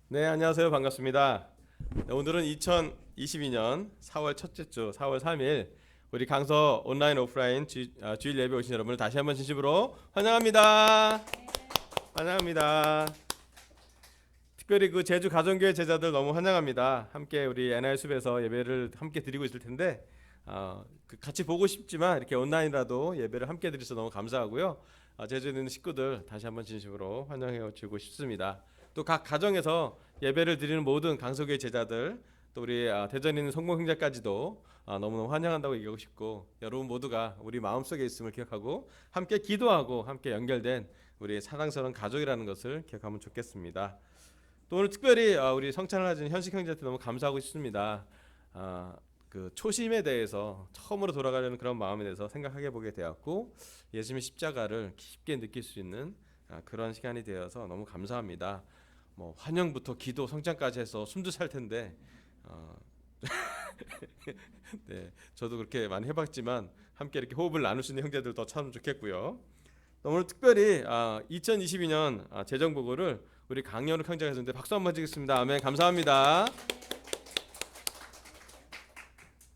네, 안녕하세요. 반갑습니다. 네, 오늘은 2022년 4월 첫째 주 4월 3일 우리 강서 온라인 오프라인 주일 예배 오신 여러분을 다시 한번 진심으로 환영합니다. 환영합니다. 특별히 그 제주 가정교회 제자들 너무 환영합니다. 함께 우리 NR 숲에서 예배를 함께 드리고 있을 텐데 같이 보고 싶지만 이렇게 온라인이라도 예배를 함께 드려서 너무 감사하고요. 제주에 있는 식구들 다시 한번 진심으로 환영해 주고 싶습니다. 또 각 가정에서 예배를 드리는 모든 강서교회 제자들, 또 우리 대전에 있는 성공 형제까지도 너무너무 환영한다고 얘기하고 싶고, 여러분 모두가 우리 마음속에 있음을 기억하고 함께 기도하고 함께 연결된 우리 사랑스러운 가족이라는 것을 기억하면 좋겠습니다. 또 오늘 특별히 우리 성찬을 하신 현식 형제한테 너무 감사하고 싶습니다. 그 초심에 대해서 처음으로 돌아가려는 그런 마음에 대해서 생각하게 보게 되었고, 예수님의 십자가를 깊게 느낄 수 있는 그런 시간이 되어서 너무 감사합니다. 뭐 환영부터 기도, 성찬까지 해서 숨도 살 텐데 네, 저도 그렇게 많이 해봤지만 함께 이렇게 호흡을 나눌 수 있는 형제들도 참 좋겠고요. 오늘 특별히 2022년 재정보고를 우리 강연욱 형제가 했는데 박수 한번 드리겠습니다. 아멘. 감사합니다.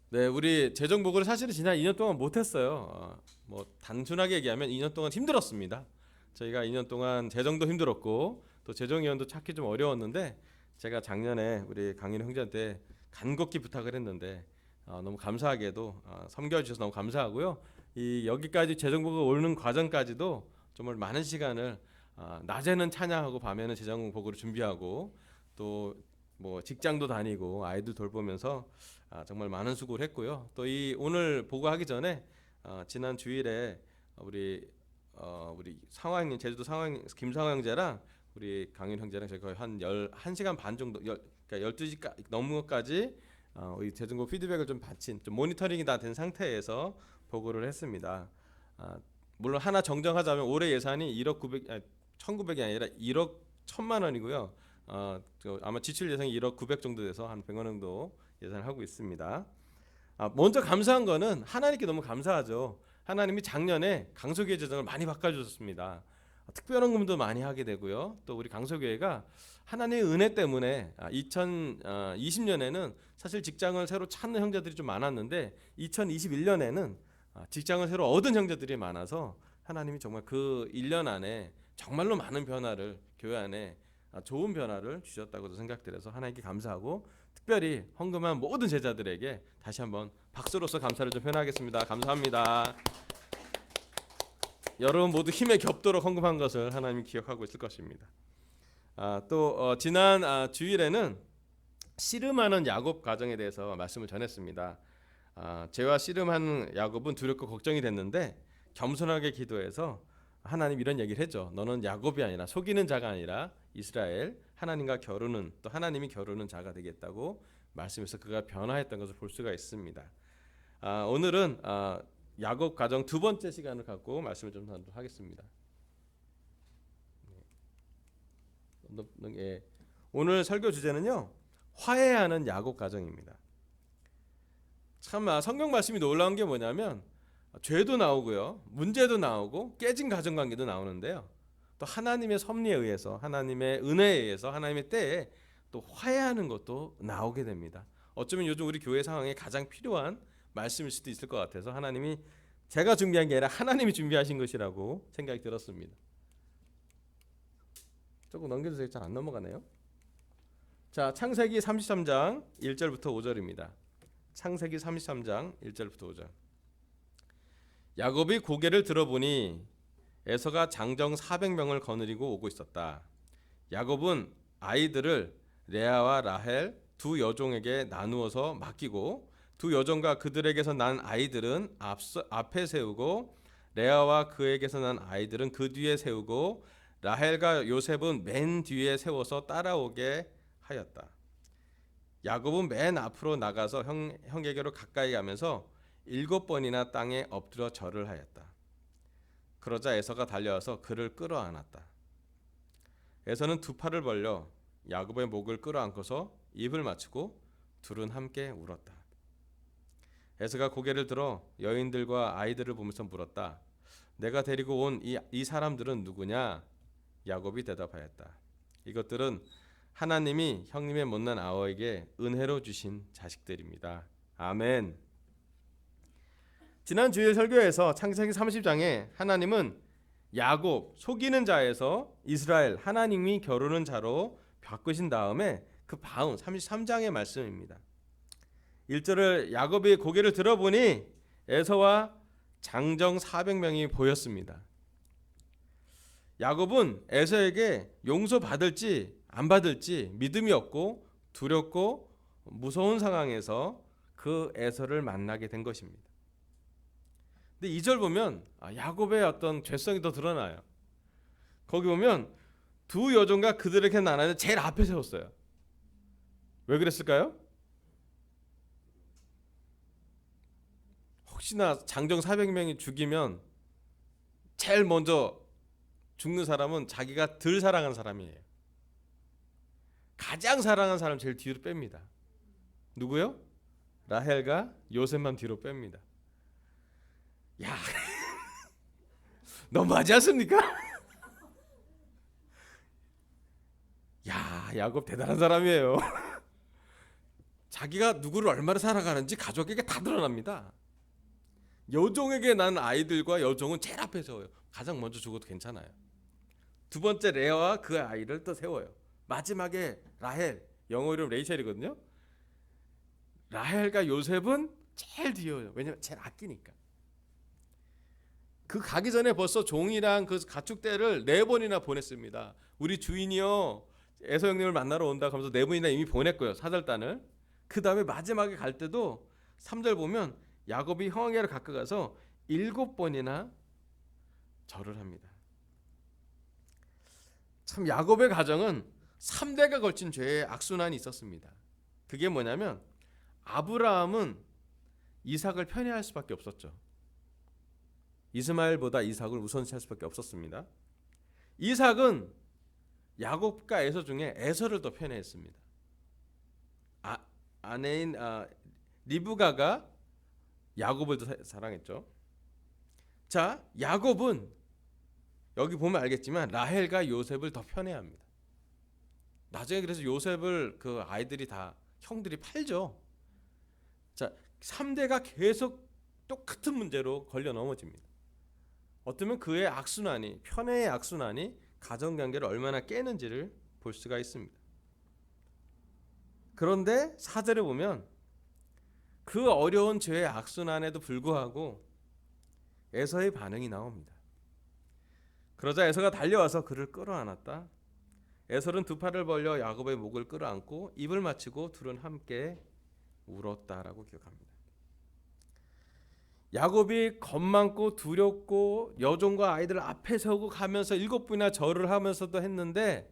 네, 우리 재정보고를 사실은 지난 2년 동안 못했어요. 뭐 단순하게 얘기하면 2년 동안 힘들었습니다. 저희가 2년 동안 재정도 힘들었고 또 재정위원도 찾기 좀 어려웠는데, 제가 작년에 우리 강연욱 형제한테 간곡히 부탁을 했는데 너무 감사하게도 섬겨주셔서 너무 감사하고요. 이 여기까지 재정보고 오는 과정까지도 정말 많은 시간을 낮에는 찬양하고 밤에는 재정보고를 준비하고 또 뭐 직장도 다니고 아이들 돌보면서 정말 많은 수고를 했고요. 또 이 오늘 보고하기 전에 지난 주일에 우리 상황 제주도 상황 김상황 형제랑 우리 강윤 형제랑 저희 거의 한 1시간 반 정도 그러니까 12시 넘은 것까지 이 재정보 피드백을 좀 받친 좀 모니터링이 다 된 상태에서 보고를 했습니다. 물론 하나 정정하자면 올해 예산이 1억 900 1900이 아니라 1억 1000만 원이고요. 아마 지출 예산이 1억 900 정도 돼서 한 100만 원 정도 예산을 하고 있습니다. 먼저 감사한 거는 하나님께 너무 감사하죠. 하나님이 작년에 강서교회 재정을 많이 바꿔주셨습니다. 특별 헌금도 많이 하게 되고요. 또 우리 강서교회가 하나님의 은혜 때문에 2020년에는 사실 직장을 새로 찾는 형제들이 좀 많았는데 2021년에는 직장을 새로 얻은 형제들이 많아서 하나님이 정말 그 1년 안에 정말로 많은 변화를 교회 안에 좋은 변화를 주셨다고 생각드려서 하나님께 감사하고, 특별히 헌금한 모든 제자들에게 다시 한번 박수로서 감사를 좀 표현하겠습니다. 감사합니다. 여러분 모두 힘에 겹도록 헌금한 것을 하나님이 기억하고 있을 것입니다. 또 지난 주일에는 씨름하는 야곱 가정에 대해서 말씀을 전했습니다. 죄와 씨름하는 야곱은 두렵고 걱정이 됐는데 겸손하게 기도해서 하나님 이런 얘기를 했죠. 너는 야곱이 아니라 속이는 자가 아니라 이스라엘, 하나님과 겨루는, 또 하나님이 겨루는 자가 되겠다고 말씀해서 그가 변화했던 것을 볼 수가 있습니다. 오늘은 야곱 가정 두 번째 시간을 갖고 말씀을 좀 나누도록 하겠습니다. 예. 오늘 설교 주제는요, 화해하는 야곱 가정입니다. 참 성경 말씀이 놀라운 게 뭐냐면 죄도 나오고요, 문제도 나오고 깨진 가정관계도 나오는데요, 또 하나님의 섭리에 의해서, 하나님의 은혜에 의해서, 하나님의 때에 또 화해하는 것도 나오게 됩니다. 어쩌면 요즘 우리 교회 상황에 가장 필요한 말씀일 수도 있을 것 같아서 하나님이 제가 준비한 게 아니라 하나님이 준비하신 것이라고 생각이 들었습니다. 조금 넘겨주세요. 잘 안 넘어가네요. 자, 창세기 33장 1절부터 5절입니다. 창세기 33장 1절부터 5절. 야곱이 고개를 들어보니 에서가 장정 400명을 거느리고 오고 있었다. 야곱은 아이들을 레아와 라헬 두 여종에게 나누어서 맡기고 두 여종과 그들에게서 난 아이들은 앞에 세우고 레아와 그에게서 난 아이들은 그 뒤에 세우고 라헬과 요셉은 맨 뒤에 세워서 따라오게 하였다. 야곱은 맨 앞으로 나가서 형에게로 가까이 가면서 7번이나 땅에 엎드려 절을 하였다. 그러자 에서가 달려와서 그를 끌어안았다. 에서는 두 팔을 벌려 야곱의 목을 끌어안고서 입을 맞추고 둘은 함께 울었다. 에서가 고개를 들어 여인들과 아이들을 보면서 물었다. 내가 데리고 온 이 사람들은 누구냐? 야곱이 대답하였다. 이것들은 하나님이 형님의 못난 아우에게 은혜로 주신 자식들입니다. 아멘. 지난 주일 설교에서 창세기 30장에 하나님은 야곱 속이는 자에서 이스라엘 하나님이 겨루는 자로 바꾸신 다음에 그 다음 33장의 말씀입니다. 1절을 야곱이 고개를 들어보니 에서와 장정 400명이 보였습니다. 야곱은 에서에게 용서받을지 안 받을지 믿음이 없고 두렵고 무서운 상황에서 그 에서를 만나게 된 것입니다. 근데 2절 보면 야곱의 어떤 죄성이 더 드러나요. 거기 보면 두 여종과 그들에게 나라는 제일 앞에 세웠어요. 왜 그랬을까요? 혹시나 장정 400명이 죽이면 제일 먼저 죽는 사람은 자기가 덜 사랑하는 사람이에요. 가장 사랑하는 사람 제일 뒤로 뺍니다. 누구요? 라헬과 요셉만 뒤로 뺍니다. 야, 너무하지 않습니까? 야, 야곱 대단한 사람이에요. 자기가 누구를 얼마나 사랑하는지 가족에게 다 드러납니다. 여종에게 난 아이들과 여종은 제일 앞에 세워요. 가장 먼저 죽어도 괜찮아요. 두 번째 레아와 그 아이를 또 세워요. 마지막에 라헬, 영어 이름 레이첼이거든요. 라헬과 요셉은 제일 뒤에요. 왜냐면 제일 아끼니까. 그 가기 전에 벌써 종이랑 그 가축대를 4번이나 보냈습니다. 우리 주인이요 에서 형님을 만나러 온다 하면서 4번이나 이미 보냈고요. 사절단을. 그 다음에 마지막에 갈 때도 3절 보면 야곱이 형에게로 가까가서 7번이나 절을 합니다. 참 야곱의 가정은 3대가 걸친 죄의 악순환이 있었습니다. 그게 뭐냐면 아브라함은 이삭을 편애할 수밖에 없었죠. 이스마엘보다 이삭을 우선시할 수밖에 없었습니다. 이삭은 야곱과 에서 중에 에서를 더 편애했습니다. 아내인 리브가가 야곱을 더 사랑했죠. 자, 야곱은 여기 보면 알겠지만 라헬과 요셉을 더 편애합니다. 나중에 그래서 요셉을 그 아이들이 다 형들이 팔죠. 자, 3대가 계속 똑같은 문제로 걸려 넘어집니다. 어쩌면 그의 악순환이, 편애의 악순환이 가정관계를 얼마나 깨는지를 볼 수가 있습니다. 그런데 4절에 보면 그 어려운 죄의 악순환에도 불구하고 에서의 반응이 나옵니다. 그러자 에서가 달려와서 그를 끌어안았다. 에서는 두 팔을 벌려 야곱의 목을 끌어안고 입을 맞추고 둘은 함께 울었다라고 기억합니다. 야곱이 겁많고 두렵고 여종과 아이들 앞에 서고 가면서 7번이나 절을 하면서도 했는데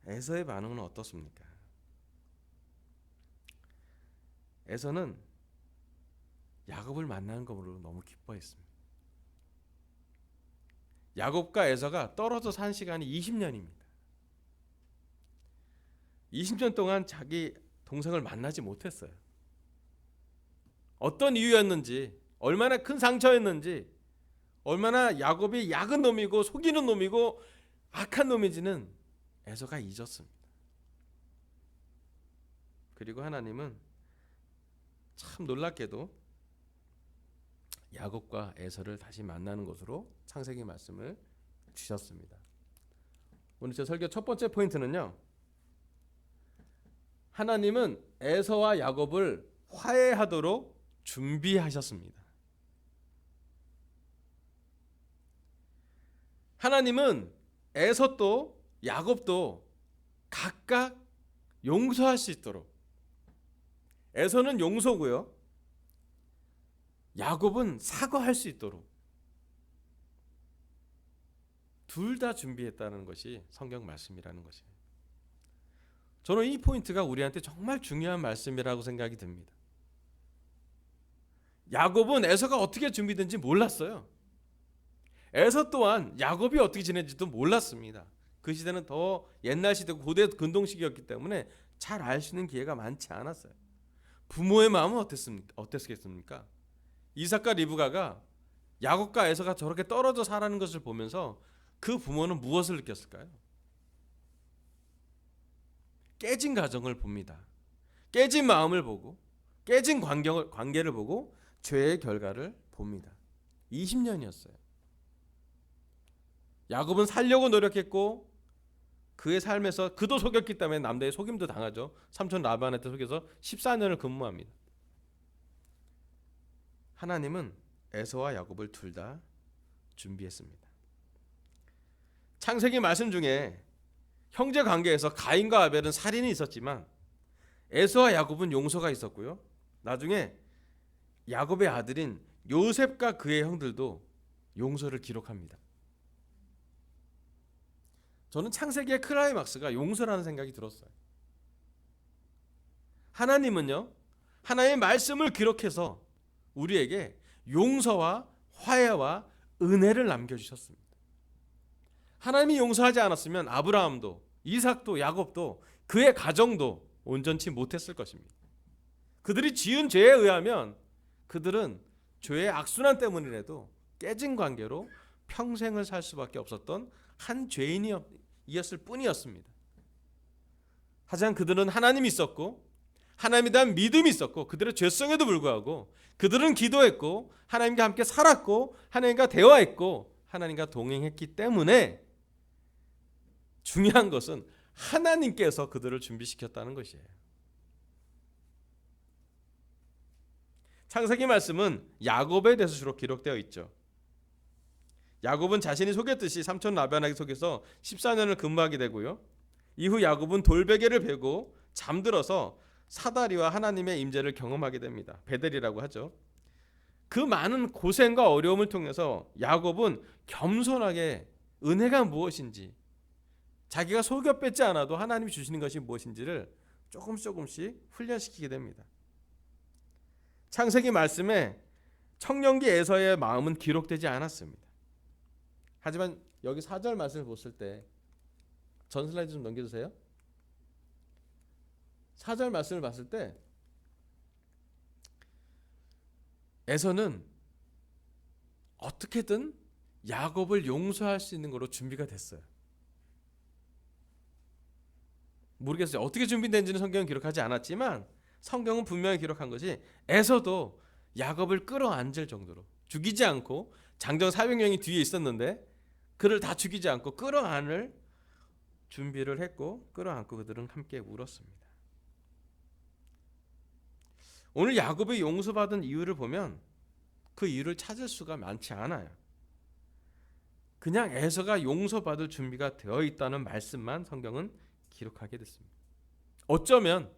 에서의 반응은 어떻습니까? 에서는 야곱을 만나는 것으로 너무 기뻐했습니다. 야곱과 에서가 떨어져 산 시간이 20년입니다. 20년 동안 자기 동생을 만나지 못했어요. 어떤 이유였는지, 얼마나 큰 상처였는지, 얼마나 야곱이 약은 놈이고 속이는 놈이고 악한 놈인지는 에서가 잊었습니다. 그리고 하나님은 참 놀랍게도 야곱과 에서를 다시 만나는 것으로 창세기 말씀을 주셨습니다. 오늘 제 설교 첫 번째 포인트는요, 하나님은 에서와 야곱을 화해하도록 준비하셨습니다. 하나님은 에서도 야곱도 각각 용서할 수 있도록, 에서는 용서고요, 야곱은 사과할 수 있도록 둘 다 준비했다는 것이 성경 말씀이라는 것이에요. 저는 이 포인트가 우리한테 정말 중요한 말씀이라고 생각이 듭니다. 야곱은 에서가 어떻게 준비된지 몰랐어요. 에서 또한 야곱이 어떻게 지낸지도 몰랐습니다. 그 시대는 더 옛날 시대고 고대 근동시기였기 때문에 잘 알 수 있는 기회가 많지 않았어요. 부모의 마음은 어땠겠습니까? 이삭과 리브가가 야곱과 에서가 저렇게 떨어져 살아가는 것을 보면서 그 부모는 무엇을 느꼈을까요? 깨진 가정을 봅니다. 깨진 마음을 보고 깨진 관계를 보고 죄의 결과를 봅니다. 20년이었어요. 야곱은 살려고 노력했고 그의 삶에서 그도 속였기 때문에 남자의 속임도 당하죠. 삼촌 라반한테 속여서 14년을 근무합니다. 하나님은 에서와 야곱을 둘 다 준비했습니다. 창세기 말씀 중에 형제 관계에서 가인과 아벨은 살인이 있었지만 에서와 야곱은 용서가 있었고요. 나중에 야곱의 아들인 요셉과 그의 형들도 용서를 기록합니다. 저는 창세기의 클라이막스가 용서라는 생각이 들었어요. 하나님은요, 하나님의 말씀을 기록해서 우리에게 용서와 화해와 은혜를 남겨주셨습니다. 하나님이 용서하지 않았으면 아브라함도 이삭도 야곱도 그의 가정도 온전치 못했을 것입니다. 그들이 지은 죄에 의하면 그들은 죄의 악순환 때문이라도 깨진 관계로 평생을 살 수밖에 없었던 한 죄인이었을 뿐이었습니다. 하지만 그들은 하나님이 있었고 하나님에 대한 믿음이 있었고 그들의 죄성에도 불구하고 그들은 기도했고 하나님과 함께 살았고 하나님과 대화했고 하나님과 동행했기 때문에 중요한 것은 하나님께서 그들을 준비시켰다는 것이에요. 창세기 말씀은 야곱에 대해서 주로 기록되어 있죠. 야곱은 자신이 속였듯이 삼촌 라반에게 속여서 14년을 근무하게 되고요. 이후 야곱은 돌베개를 베고 잠들어서 사다리와 하나님의 임재를 경험하게 됩니다. 베델이라고 하죠. 그 많은 고생과 어려움을 통해서 야곱은 겸손하게 은혜가 무엇인지 자기가 속여 뺏지 않아도 하나님이 주시는 것이 무엇인지를 조금씩 훈련시키게 됩니다. 창세기 말씀에 청년기 에서의 마음은 기록되지 않았습니다. 하지만 여기 4절 말씀을 보실 때 전 슬라이드 좀 넘겨주세요. 4절 말씀을 봤을 때 에서는 어떻게든 야곱을 용서할 수 있는 거로 준비가 됐어요. 모르겠어요. 어떻게 준비된지는 성경은 기록하지 않았지만 성경은 분명히 기록한 것이 에서도 야곱을 끌어안을 정도로 죽이지 않고 장정 400명이 뒤에 있었는데 그를 다 죽이지 않고 끌어안을 준비를 했고 끌어안고 그들은 함께 울었습니다. 오늘 야곱이 용서받은 이유를 보면 그 이유를 찾을 수가 많지 않아요. 그냥 에서가 용서받을 준비가 되어 있다는 말씀만 성경은 기록하게 됐습니다. 어쩌면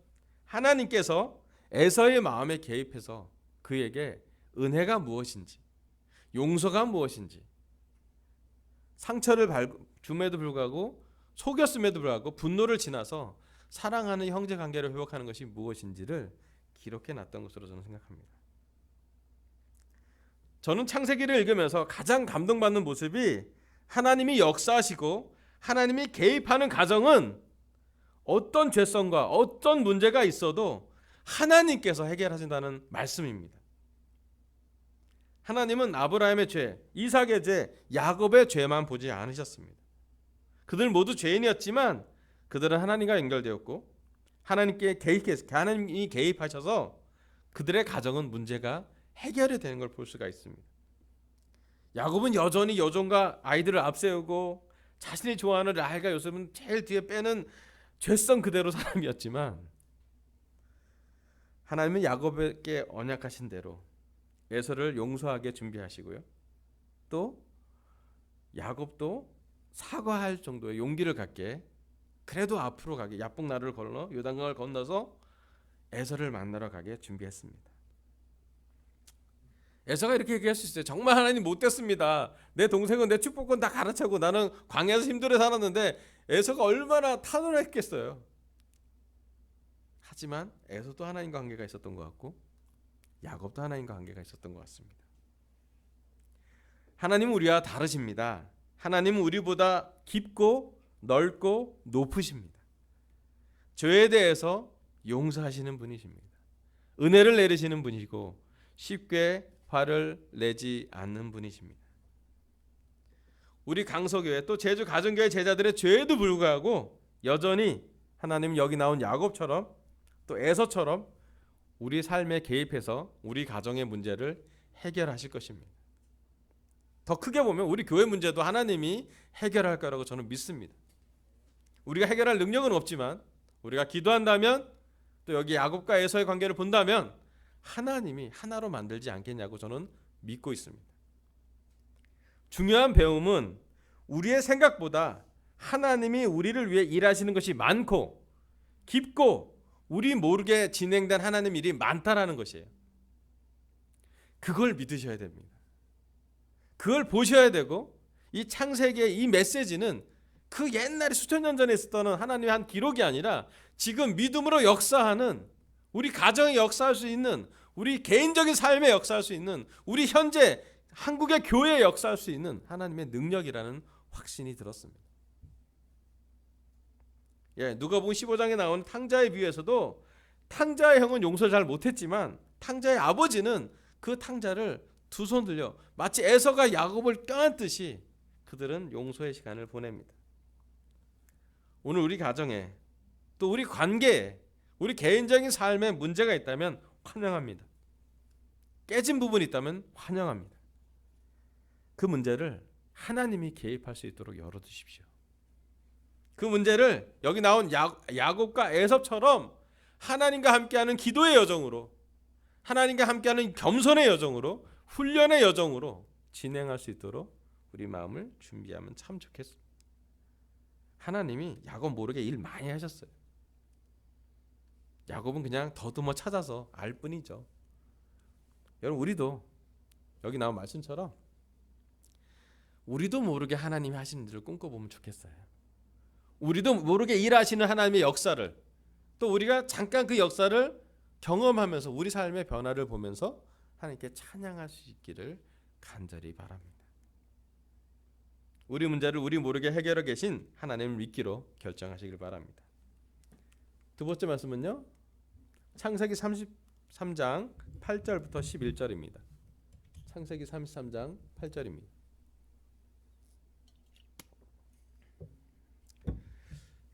하나님께서 에서의 마음에 개입해서 그에게 은혜가 무엇인지 용서가 무엇인지 상처를 줌에도 불구하고 속였음에도 불구하고 분노를 지나서 사랑하는 형제 관계를 회복하는 것이 무엇인지를 기록해 놨던 것으로 저는 생각합니다. 저는 창세기를 읽으면서 가장 감동받는 모습이 하나님이 역사하시고 하나님이 개입하는 가정은 어떤 죄성과 어떤 문제가 있어도 하나님께서 해결하신다는 말씀입니다. 하나님은 아브라함의 죄, 이삭의 죄, 야곱의 죄만 보지 않으셨습니다. 그들 모두 죄인이었지만 그들은 하나님과 연결되었고 하나님이 개입하셔서 그들의 가정은 문제가 해결이 되는 걸 볼 수가 있습니다. 야곱은 여전히 여종과 아이들을 앞세우고 자신이 좋아하는 라헬과 요셉은 제일 뒤에 빼는 죄성 그대로 사람이었지만 하나님은 야곱에게 언약하신 대로 에서를 용서하게 준비하시고요. 또 야곱도 사과할 정도의 용기를 갖게 그래도 앞으로 가게 야복나루를 건너 요단강을 건너서 에서를 만나러 가게 준비했습니다. 에서가 이렇게 얘기할 수 있어요. 정말 하나님 못됐습니다. 내 동생은 내 축복권 다 갈아차고 나는 광야에서 힘들어 살았는데 에서가 얼마나 탄원했겠어요. 하지만 에서도 하나님과 관계가 있었던 것 같고 야곱도 하나님과 관계가 있었던 것 같습니다. 하나님은 우리와 다르십니다. 하나님은 우리보다 깊고 넓고 높으십니다. 죄에 대해서 용서하시는 분이십니다. 은혜를 내리시는 분이고 쉽게 화를 내지 않는 분이십니다. 우리 강서교회 또 제주 가정교회 제자들의 죄에도 불구하고 여전히 하나님 여기 나온 야곱처럼 또 에서처럼 우리 삶에 개입해서 우리 가정의 문제를 해결하실 것입니다. 더 크게 보면 우리 교회 문제도 하나님이 해결할 거라고 저는 믿습니다. 우리가 해결할 능력은 없지만 우리가 기도한다면 또 여기 야곱과 에서의 관계를 본다면 하나님이 하나로 만들지 않겠냐고 저는 믿고 있습니다. 중요한 배움은 우리의 생각보다 하나님이 우리를 위해 일하시는 것이 많고 깊고 우리 모르게 진행된 하나님 일이 많다라는 것이에요. 그걸 믿으셔야 됩니다. 그걸 보셔야 되고 이 창세기의 이 메시지는 그 옛날에 수천 년 전에 있었던 하나님의 한 기록이 아니라 지금 믿음으로 역사하는 우리 가정에 역사할 수 있는 우리 개인적인 삶에 역사할 수 있는 우리 현재 한국의 교회에 역사할 수 있는 하나님의 능력이라는 확신이 들었습니다. 누가복음 15장에 나오는 탕자의 비유에서도 탕자의 형은 용서를 잘 못했지만 탕자의 아버지는 그 탕자를 두 손 들려 마치 에서가 야곱을 껴안듯이 그들은 용서의 시간을 보냅니다. 오늘 우리 가정에 또 우리 관계에 우리 개인적인 삶에 문제가 있다면 환영합니다. 깨진 부분이 있다면 환영합니다. 그 문제를 하나님이 개입할 수 있도록 열어두십시오. 그 문제를 여기 나온 야곱과 에섭처럼 하나님과 함께하는 기도의 여정으로 하나님과 함께하는 겸손의 여정으로 훈련의 여정으로 진행할 수 있도록 우리 마음을 준비하면 참 좋겠습니다. 하나님이 야곱 모르게 일 많이 하셨어요. 야곱은 그냥 더듬어 찾아서 알 뿐이죠. 여러분 우리도 여기 나온 말씀처럼 우리도 모르게 하나님이 하시는 일을 꿈꿔보면 좋겠어요. 우리도 모르게 일하시는 하나님의 역사를 또 우리가 잠깐 그 역사를 경험하면서 우리 삶의 변화를 보면서 하나님께 찬양할 수 있기를 간절히 바랍니다. 우리 문제를 우리 모르게 해결하고 계신 하나님을 믿기로 결정하시길 바랍니다. 두 번째 말씀은요. 창세기 33장 8절부터 11절입니다. 창세기 33장 8절입니다.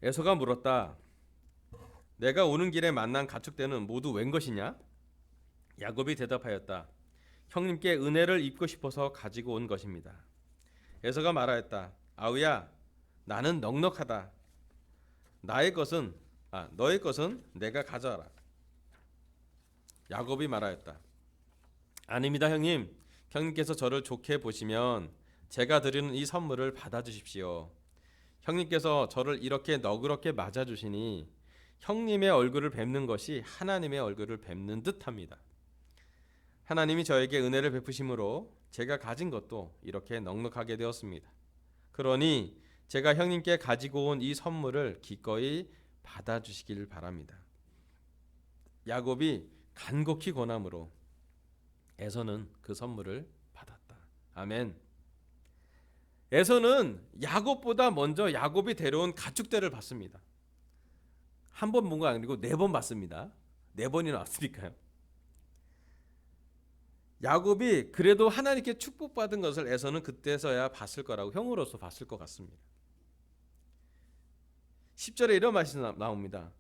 에서가 물었다. 내가 오는 길에 만난 가축대는 모두 웬 것이냐? 야곱이 대답하였다. 형님께 은혜를 입고 싶어서 가지고 온 것입니다. 에서가 말하였다. 아우야, 나는 넉넉하다. 너의 것은 내가 가져와라. 야곱이 말하였다. 아닙니다, 형님. 형님께서 저를 좋게 보시면 제가 드리는 이 선물을 받아주십시오. 형님께서 저를 이렇게 너그럽게 맞아주시니 형님의 얼굴을 뵙는 것이 하나님의 얼굴을 뵙는 듯합니다. 하나님이 저에게 은혜를 베푸심으로 제가 가진 것도 이렇게 넉넉하게 되었습니다. 그러니 제가 형님께 가지고 온 이 선물을 기꺼이 받아주시길 바랍니다. 야곱이 간곡히 권함으로 에서는 그 선물을 받았다. 아멘. 에서는 야곱보다 먼저 야곱이 데려온 가축대를 받습니다. 한 번 본 거 아니고 4번 받습니다. 4번이나 왔으니까요. 야곱이 그래도 하나님께 축복받은 것을 에서는 그때서야 봤을 거라고 형으로서 봤을 것 같습니다. 10절에 이런 말씀이 나옵니다.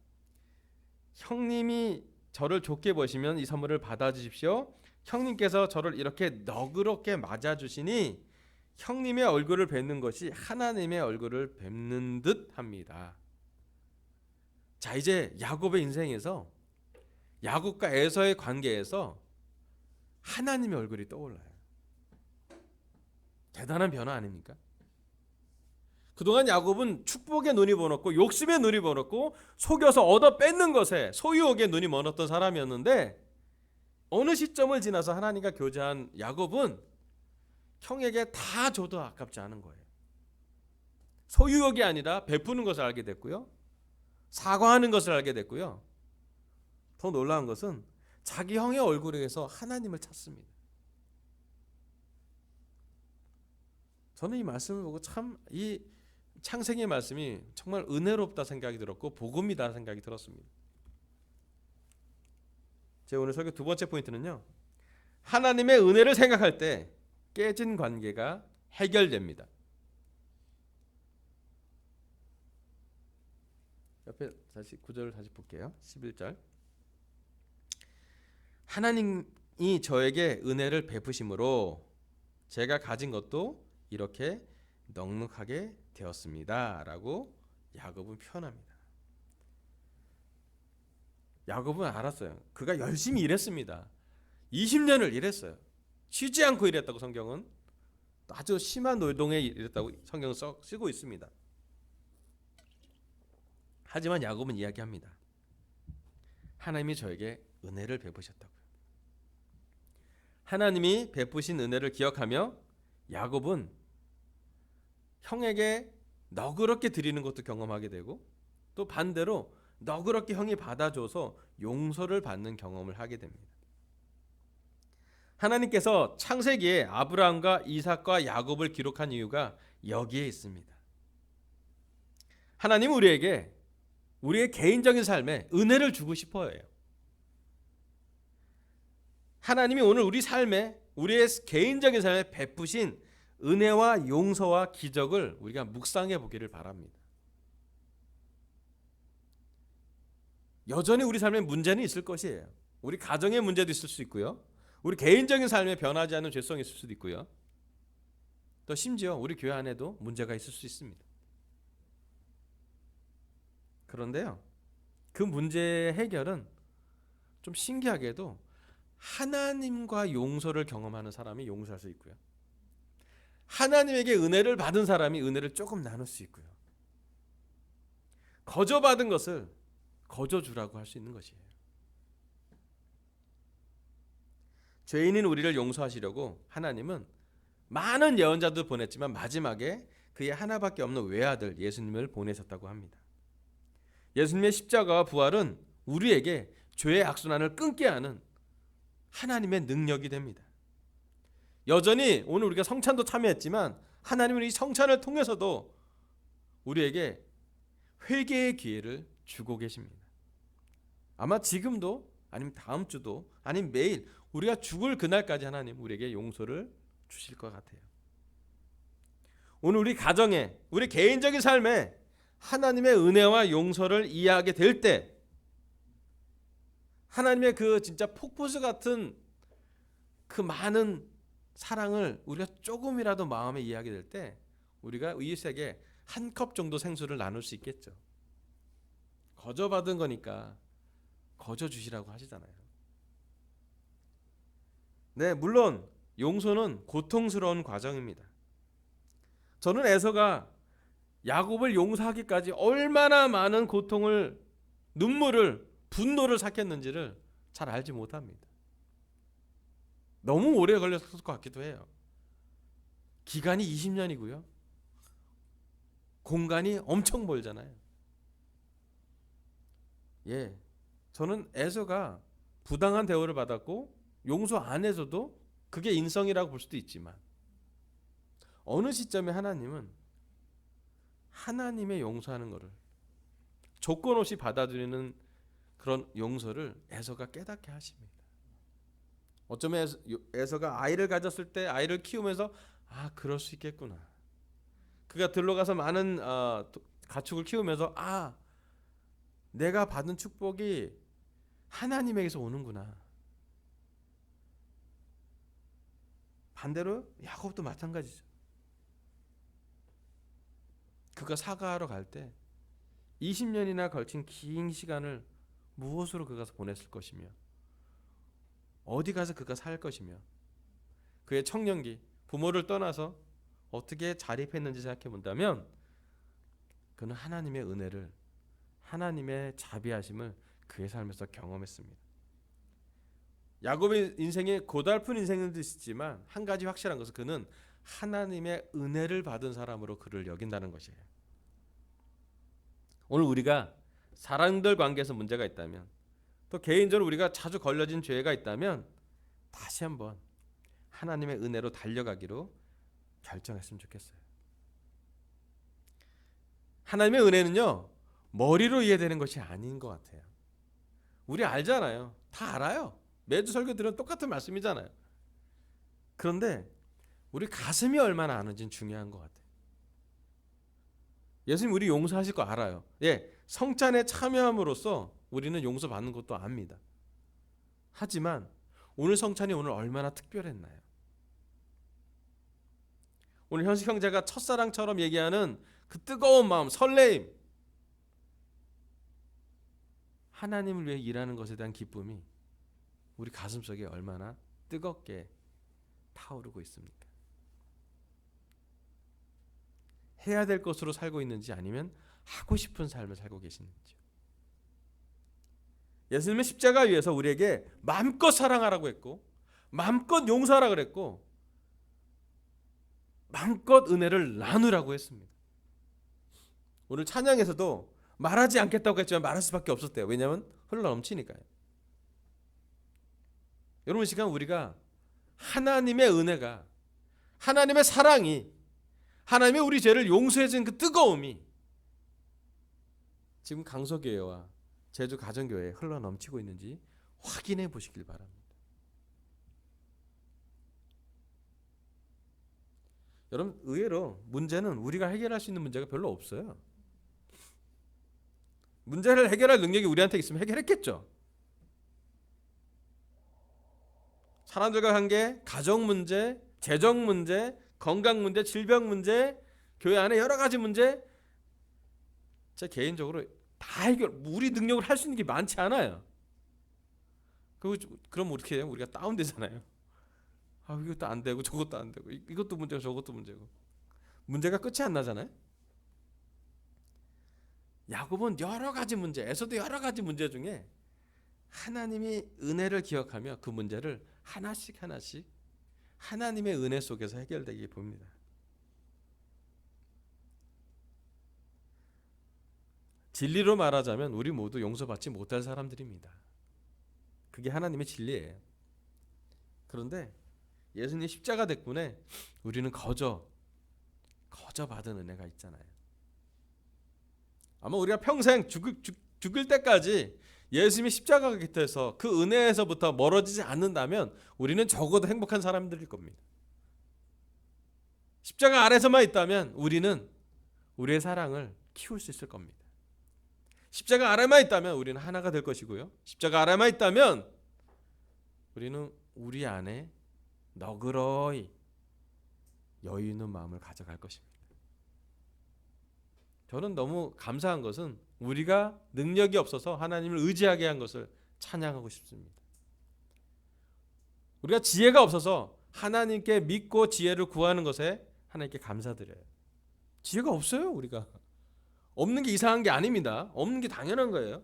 형님이 저를 좋게 보시면 이 선물을 받아주십시오. 형님께서 저를 이렇게 너그럽게 맞아주시니 형님의 얼굴을 뵙는 것이 하나님의 얼굴을 뵙는 듯합니다. 자, 이제 야곱의 인생에서 야곱과 에서의 관계에서 하나님의 얼굴이 떠올라요. 대단한 변화 아닙니까? 그동안 야곱은 축복의 눈이 멀었고 욕심의 눈이 멀었고 속여서 얻어 뺏는 것에 소유욕의 눈이 멀었던 사람이었는데 어느 시점을 지나서 하나님과 교제한 야곱은 형에게 다 줘도 아깝지 않은 거예요. 소유욕이 아니라 베푸는 것을 알게 됐고요. 사과하는 것을 알게 됐고요. 더 놀라운 것은 자기 형의 얼굴에서 하나님을 찾습니다. 저는 이 말씀을 보고 참 이 창세기의 말씀이 정말 은혜롭다 생각이 들었고 복음이다 생각이 들었습니다. 제 오늘 설교 두 번째 포인트는요. 하나님의 은혜를 생각할 때 깨진 관계가 해결됩니다. 옆에 다시 구절을 다시 볼게요. 11절. 하나님이 저에게 은혜를 베푸심으로 제가 가진 것도 이렇게 넉넉하게 되었습니다라고 야곱은 표현합니다. 야곱은 알았어요. 그가 열심히 일했습니다. 20년을 일했어요. 쉬지 않고 일했다고 성경은, 아주 심한 노동에 일했다고 성경은 쓰고 있습니다. 하지만 야곱은 이야기합니다. 하나님이 저에게 은혜를 베푸셨다고요. 하나님이 베푸신 은혜를 기억하며 야곱은 형에게 너그럽게 드리는 것도 경험하게 되고, 또 반대로 너그럽게 형이 받아줘서 용서를 받는 경험을 하게 됩니다. 하나님께서 창세기에 아브라함과 이삭과 야곱을 기록한 이유가 여기에 있습니다. 하나님은 우리에게 우리의 개인적인 삶에 은혜를 주고 싶어 해요. 하나님이 오늘 우리 삶에, 우리의 개인적인 삶에 베푸신 은혜와 용서와 기적을 우리가 묵상해 보기를 바랍니다. 여전히 우리 삶에 문제는 있을 것이에요. 우리 가정의 문제도 있을 수 있고요. 우리 개인적인 삶에 변하지 않는 죄성이 있을 수도 있고요. 또 심지어 우리 교회 안에도 문제가 있을 수 있습니다. 그런데요, 그 문제의 해결은 좀 신기하게도 하나님과 용서를 경험하는 사람이 용서할 수 있고요, 하나님에게 은혜를 받은 사람이 은혜를 조금 나눌 수 있고요, 거저받은 것을 거저주라고 할 수 있는 것이에요. 죄인인 우리를 용서하시려고 하나님은 많은 예언자들 보냈지만 마지막에 그의 하나밖에 없는 외아들 예수님을 보내셨다고 합니다. 예수님의 십자가와 부활은 우리에게 죄의 악순환을 끊게 하는 하나님의 능력이 됩니다. 여전히 오늘 우리가 성찬도 참여했지만 하나님은 이 성찬을 통해서도 우리에게 회개의 기회를 주고 계십니다. 아마 지금도, 아니면 다음 주도, 아니면 매일 우리가 죽을 그날까지 하나님 우리에게 용서를 주실 것 같아요. 오늘 우리 가정에, 우리 개인적인 삶에 하나님의 은혜와 용서를 이해하게 될 때, 하나님의 그 진짜 폭포수 같은 그 많은 사랑을 우리가 조금이라도 마음에 이해하게 될 때, 우리가 이웃에게 한 컵 정도 생수를 나눌 수 있겠죠. 거저 받은 거니까 거저 주시라고 하시잖아요. 네, 물론 용서는 고통스러운 과정입니다. 저는 에서가 야곱을 용서하기까지 얼마나 많은 고통을, 눈물을, 분노를 삭혔는지를 잘 알지 못합니다. 너무 오래 걸렸을 것 같기도 해요. 기간이 20년이고요. 공간이 엄청 멀잖아요. 예, 저는 에서가 부당한 대우를 받았고 용서 안 해서도 그게 인성이라고 볼 수도 있지만, 어느 시점에 하나님은 하나님의 용서하는 것을 조건 없이 받아들이는 그런 용서를 에서가 깨닫게 하십니다. 어쩌면 에서가 아이를 가졌을 때 아이를 키우면서 그럴 수 있겠구나. 그가 들러가서 많은 가축을 키우면서 내가 받은 축복이 하나님에게서 오는구나. 반대로 야곱도 마찬가지죠. 그가 사과하러 갈 때 20년이나 걸친 긴 시간을 무엇으로 그가 보냈을 것이며, 어디 가서 그가 살 것이며, 그의 청년기, 부모를 떠나서 어떻게 자립했는지 생각해 본다면 그는 하나님의 은혜를, 하나님의 자비하심을 그의 삶에서 경험했습니다. 야곱의 인생이 고달픈 인생도 있지만 한 가지 확실한 것은 그는 하나님의 은혜를 받은 사람으로 그를 여긴다는 것이에요. 오늘 우리가 사람들 관계에서 문제가 있다면, 또 개인적으로 우리가 자주 걸려진 죄가 있다면 다시 한번 하나님의 은혜로 달려가기로 결정했으면 좋겠어요. 하나님의 은혜는요, 머리로 이해되는 것이 아닌 것 같아요. 우리 알잖아요. 다 알아요. 매주 설교 들으면 똑같은 말씀이잖아요. 그런데 우리 가슴이 얼마나 아는지는 중요한 것 같아요. 예수님 우리 용서하실 거 알아요. 예, 성찬에 참여함으로써 우리는 용서받는 것도 압니다. 하지만 오늘 성찬이 오늘 얼마나 특별했나요? 오늘 현식 형제가 첫사랑처럼 얘기하는 그 뜨거운 마음, 설레임, 하나님을 위해 일하는 것에 대한 기쁨이 우리 가슴속에 얼마나 뜨겁게 타오르고 있습니까? 해야 될 것으로 살고 있는지 아니면 하고 싶은 삶을 살고 계시는지. 예수님은 십자가 위에서 우리에게 마음껏 사랑하라고 했고 마음껏 용서하라고 그랬고 마음껏 은혜를 나누라고 했습니다. 오늘 찬양에서도 말하지 않겠다고 했지만 말할 수밖에 없었대요. 왜냐하면 흘러넘치니까요. 여러분, 이 시간 우리가 하나님의 은혜가, 하나님의 사랑이, 하나님의 우리 죄를 용서해 준 그 뜨거움이 지금 강서교회와 제주 가정교회에 흘러넘치고 있는지 확인해 보시길 바랍니다. 여러분, 의외로 문제는 우리가 해결할 수 있는 문제가 별로 없어요. 문제를 해결할 능력이 우리한테 있으면 해결했겠죠. 사람들과 관계, 가정 문제, 재정 문제, 건강 문제, 질병 문제, 교회 안에 여러 가지 문제, 제 개인적으로 다 해결, 우리 능력으로 할 수 있는 게 많지 않아요. 그럼 어떻게 해요? 우리가 다운되잖아요. 이것도 안 되고 저것도 안 되고 이것도 문제고 저것도 문제고 문제가 끝이 안 나잖아요. 야곱은 여러 가지 문제에서도 여러 가지 문제 중에 하나님이 은혜를 기억하며 그 문제를 하나씩 하나씩 하나님의 은혜 속에서 해결되게 봅니다. 진리로 말하자면 우리 모두 용서받지 못할 사람들입니다. 그게 하나님의 진리예요. 그런데 예수님 십자가 덕분에 우리는 거저 받은 은혜가 있잖아요. 아마 우리가 평생 죽을 때까지 예수님이 십자가 곁에서 그 은혜에서부터 멀어지지 않는다면 우리는 적어도 행복한 사람들일 겁니다. 십자가 아래서만 있다면 우리는 우리의 사랑을 키울 수 있을 겁니다. 십자가 아래만 있다면 우리는 하나가 될 것이고요. 십자가 아래만 있다면 우리는 우리 안에 너그러이 여유 있는 마음을 가져갈 것입니다. 저는 너무 감사한 것은 우리가 능력이 없어서 하나님을 의지하게 한 것을 찬양하고 싶습니다. 우리가 지혜가 없어서 하나님께 믿고 지혜를 구하는 것에 하나님께 감사드려요. 지혜가 없어요. 우리가 없는 게 이상한 게 아닙니다. 없는 게 당연한 거예요.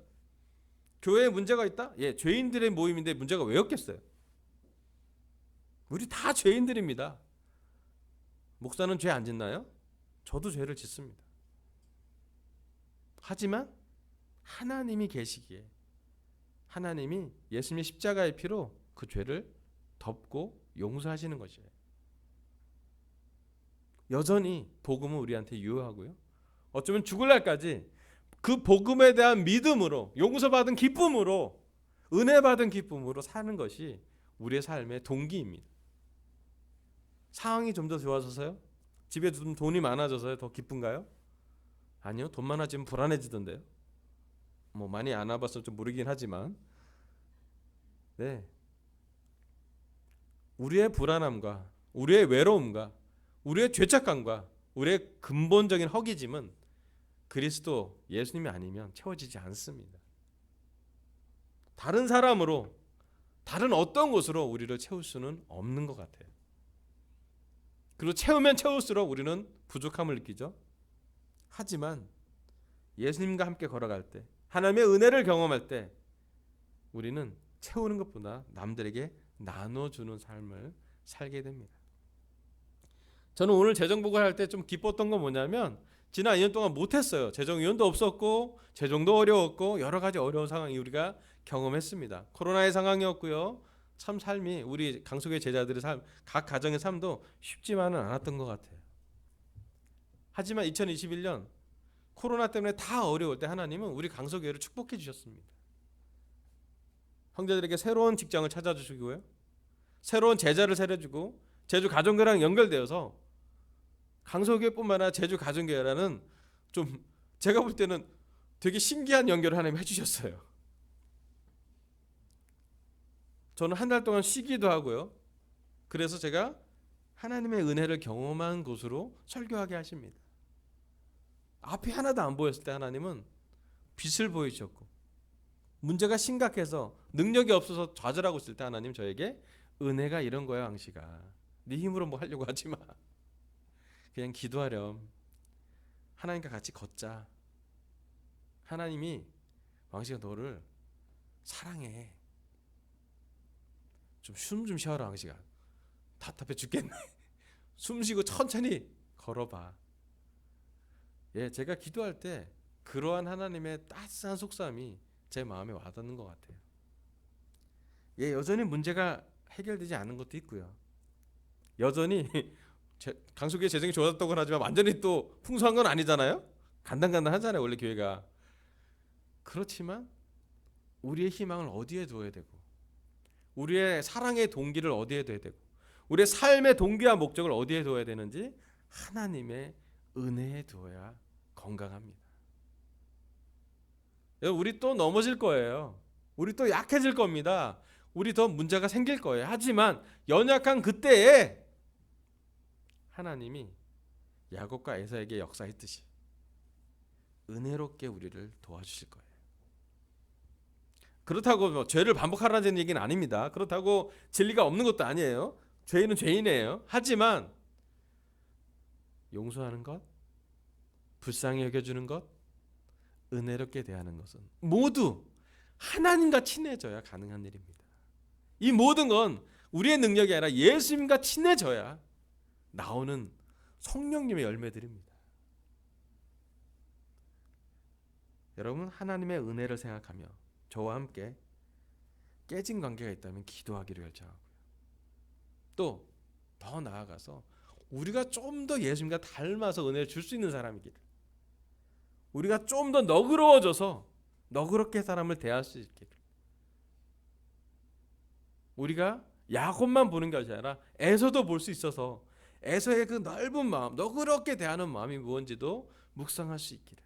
교회에 문제가 있다? 예, 죄인들의 모임인데 문제가 왜 없겠어요? 우리 다 죄인들입니다. 목사는 죄 안 짓나요? 저도 죄를 짓습니다. 하지만 하나님이 계시기에 하나님이 예수님의 십자가의 피로 그 죄를 덮고 용서하시는 것이에요. 여전히 복음은 우리한테 유효하고요. 어쩌면 죽을 날까지 그 복음에 대한 믿음으로, 용서받은 기쁨으로, 은혜받은 기쁨으로 사는 것이 우리의 삶의 동기입니다. 상황이 좀 더 좋아져서요? 집에 좀 돈이 많아져서요? 더 기쁜가요? 아니요. 돈 많아지면 불안해지던데요. 뭐 많이 안 와봐서 좀 모르긴 하지만 네, 우리의 불안함과 우리의 외로움과 우리의 죄책감과 우리의 근본적인 허기짐은 그리스도 예수님이 아니면 채워지지 않습니다. 다른 사람으로, 다른 어떤 것으로 우리를 채울 수는 없는 것 같아요. 그리고 채우면 채울수록 우리는 부족함을 느끼죠. 하지만 예수님과 함께 걸어갈 때, 하나님의 은혜를 경험할 때 우리는 채우는 것보다 남들에게 나눠주는 삶을 살게 됩니다. 저는 오늘 재정복을 할 때 좀 기뻤던 건 뭐냐면 지난 2년 동안 못했어요. 재정위원도 없었고 재정도 어려웠고 여러 가지 어려운 상황이 우리가 경험했습니다. 코로나의 상황이었고요. 참 삶이 우리 강속의 제자들의 삶, 각 가정의 삶도 쉽지만은 않았던 것 같아요. 하지만 2021년 코로나 때문에 다 어려울 때 하나님은 우리 강속교회를 축복해 주셨습니다. 형제들에게 새로운 직장을 찾아주시고요. 새로운 제자를 세워주고 제주 가정교회랑 연결되어서 강서교회뿐만 아니라 제주 가정교회라는 좀 제가 볼 때는 되게 신기한 연결을 하나님 해주셨어요. 저는 한 달 동안 쉬기도 하고요. 그래서 제가 하나님의 은혜를 경험한 곳으로 설교하게 하십니다. 앞이 하나도 안 보였을 때 하나님은 빛을 보이셨고, 문제가 심각해서 능력이 없어서 좌절하고 있을 때 하나님 저에게 은혜가 이런 거야, 왕씨가. 네 힘으로 뭐 하려고 하지 마. 그냥 기도하렴. 하나님과 같이 걷자. 하나님이 왕씨가 너를 사랑해. 좀 숨 좀 쉬어라, 왕씨가. 답답해 죽겠네. 숨 쉬고 천천히 걸어봐. 예, 제가 기도할 때 그러한 하나님의 따스한 속삭임이 제 마음에 와닿는 것 같아요. 예, 여전히 문제가 해결되지 않은 것도 있고요. 여전히 강석기의 재정이 좋아졌다고 하지만 완전히 또 풍성한 건 아니잖아요. 간당간당하잖아요, 원래 교회가. 그렇지만 우리의 희망을 어디에 둬야 되고, 우리의 사랑의 동기를 어디에 둬야 되고, 우리의 삶의 동기와 목적을 어디에 둬야 되는지 하나님의 은혜에 두어야 건강합니다. 우리 또 넘어질 거예요. 우리 또 약해질 겁니다. 우리 더 문제가 생길 거예요. 하지만 연약한 그때에 하나님이 야곱과 에사에게 역사했듯이 은혜롭게 우리를 도와주실 거예요. 그렇다고 뭐 죄를 반복하라는 얘기는 아닙니다. 그렇다고 진리가 없는 것도 아니에요. 죄인은 죄인이에요. 하지만 용서하는 것, 불쌍히 여겨주는 것, 은혜롭게 대하는 것은 모두 하나님과 친해져야 가능한 일입니다. 이 모든 건 우리의 능력이 아니라 예수님과 친해져야 나오는 성령님의 열매들입니다. 여러분, 하나님의 은혜를 생각하며 저와 함께 깨진 관계가 있다면 기도하기를 결정하고요. 또 더 나아가서 우리가 좀 더 예수님과 닮아서 은혜를 줄 수 있는 사람이기를, 우리가 좀 더 너그러워져서 너그럽게 사람을 대할 수 있기를, 우리가 야곱만 보는 것이 아니라 에서도 볼 수 있어서 에서의 그 넓은 마음, 너그럽게 대하는 마음이 무엇인지도 묵상할 수 있기를,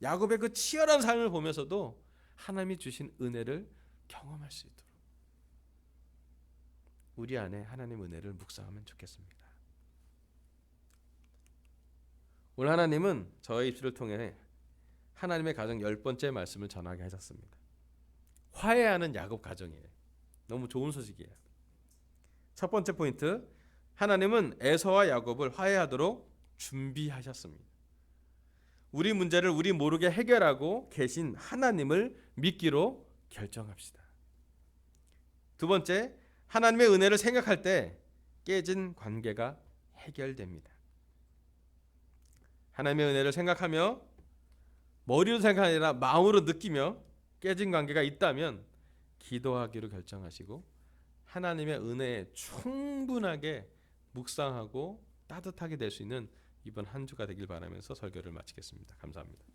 야곱의 그 치열한 삶을 보면서도 하나님이 주신 은혜를 경험할 수 있도록 우리 안에 하나님 은혜를 묵상하면 좋겠습니다. 오늘 하나님은 저의 입술을 통해 하나님의 가정 10번째 말씀을 전하게 하셨습니다. 화해하는 야곱 가정이에요. 너무 좋은 소식이에요. 첫 번째 포인트, 하나님은 에서와 야곱을 화해하도록 준비하셨습니다. 우리 문제를 우리 모르게 해결하고 계신 하나님을 믿기로 결정합시다. 두 번째, 하나님의 은혜를 생각할 때 깨진 관계가 해결됩니다. 하나님의 은혜를 생각하며 머리로 생각이 아니라 마음으로 느끼며 깨진 관계가 있다면 기도하기로 결정하시고 하나님의 은혜에 충분하게 묵상하고 따뜻하게 될 수 있는 이번 한 주가 되길 바라면서 설교를 마치겠습니다. 감사합니다.